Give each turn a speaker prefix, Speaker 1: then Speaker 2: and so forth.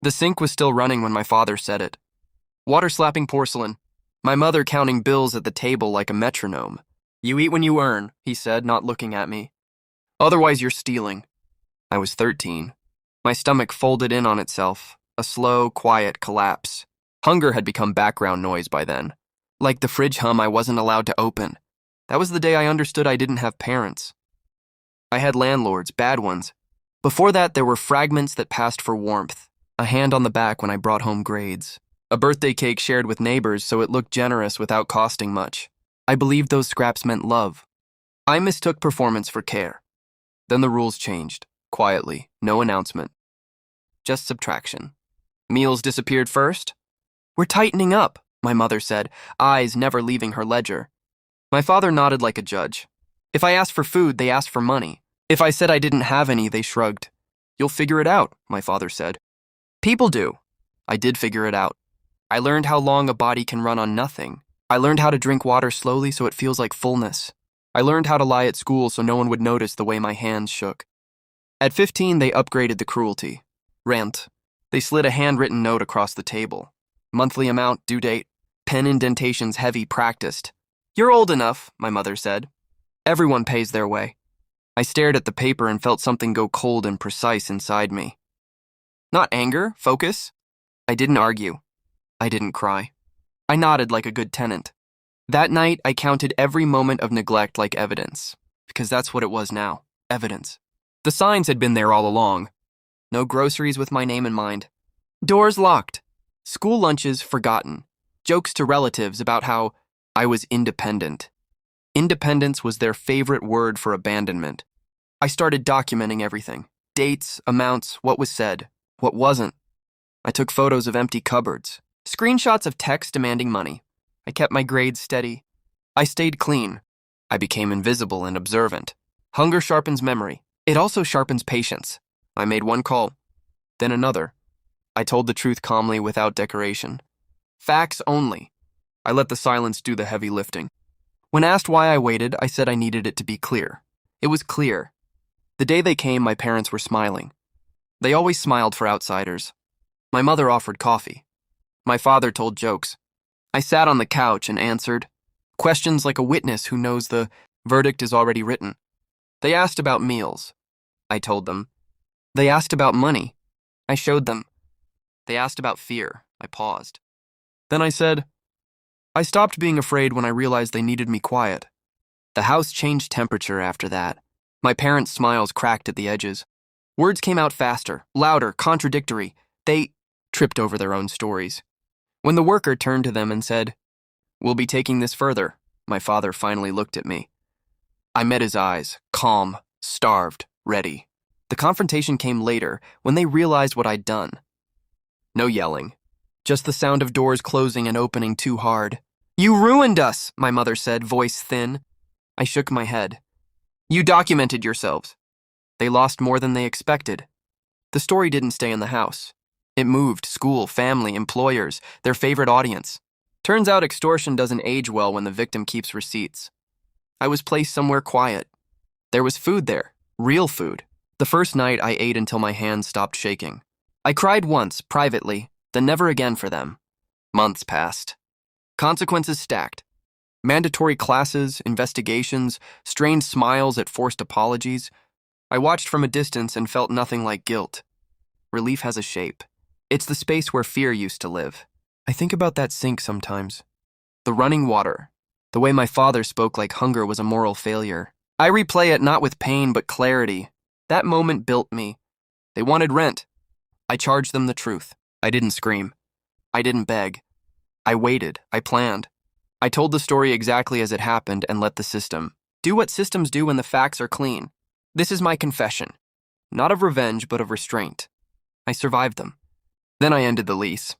Speaker 1: The sink was still running when my father said it. Water slapping porcelain. My mother counting bills at the table like a metronome. You eat when you earn, he said, not looking at me. Otherwise you're stealing. I was 13. My stomach folded in on itself, a slow, quiet collapse. Hunger had become background noise by then. Like the fridge hum I wasn't allowed to open. That was the day I understood I didn't have parents. I had landlords, bad ones. Before that, there were fragments that passed for warmth. A hand on the back when I brought home grades. A birthday cake shared with neighbors so it looked generous without costing much. I believed those scraps meant love. I mistook performance for care. Then the rules changed, quietly, no announcement. Just subtraction. Meals disappeared first. We're tightening up, my mother said, eyes never leaving her ledger. My father nodded like a judge. If I asked for food, they asked for money. If I said I didn't have any, they shrugged. You'll figure it out, my father said. People do. I did figure it out. I learned how long a body can run on nothing. I learned how to drink water slowly so it feels like fullness. I learned how to lie at school so no one would notice the way my hands shook. At 15, they upgraded the cruelty. Rent. They slid a handwritten note across the table. Monthly amount, due date, pen indentations heavy, practiced. You're old enough, my mother said. Everyone pays their way. I stared at the paper and felt something go cold and precise inside me. Not anger, focus. I didn't argue. I didn't cry. I nodded like a good tenant. That night, I counted every moment of neglect like evidence, because that's what it was now, evidence. The signs had been there all along. No groceries with my name in mind. Doors locked. School lunches forgotten. Jokes to relatives about how I was independent. Independence was their favorite word for abandonment. I started documenting everything. Dates, amounts, what was said, what wasn't. I took photos of empty cupboards. Screenshots of texts demanding money. I kept my grades steady. I stayed clean. I became invisible and observant. Hunger sharpens memory. It also sharpens patience. I made one call, then another. I told the truth calmly without decoration. Facts only. I let the silence do the heavy lifting. When asked why I waited, I said I needed it to be clear. It was clear. The day they came, my parents were smiling. They always smiled for outsiders. My mother offered coffee. My father told jokes. I sat on the couch and answered questions like a witness who knows the verdict is already written. They asked about meals. I told them. They asked about money. I showed them. They asked about fear. I paused. Then I said, I stopped being afraid when I realized they needed me quiet. The house changed temperature after that. My parents' smiles cracked at the edges. Words came out faster, louder, contradictory. They tripped over their own stories. When the worker turned to them and said, We'll be taking this further, my father finally looked at me. I met his eyes, calm, starved, ready. The confrontation came later, when they realized what I'd done. No yelling. Just the sound of doors closing and opening too hard. You ruined us, my mother said, voice thin. I shook my head. You documented yourselves. They lost more than they expected. The story didn't stay in the house. It moved, school, family, employers, their favorite audience. Turns out extortion doesn't age well when the victim keeps receipts. I was placed somewhere quiet. There was food there, real food. The first night I ate until my hands stopped shaking. I cried once, privately, then never again for them. Months passed. Consequences stacked. Mandatory classes, investigations, strained smiles at forced apologies. I watched from a distance and felt nothing like guilt. Relief has a shape. It's the space where fear used to live. I think about that sink sometimes. The running water. The way my father spoke like hunger was a moral failure. I replay it not with pain but clarity. That moment built me. They wanted rent. I charged them the truth. I didn't scream. I didn't beg. I waited. I planned. I told the story exactly as it happened and let the system do what systems do when the facts are clean. This is my confession. Not of revenge, but of restraint. I survived them. Then I ended the lease.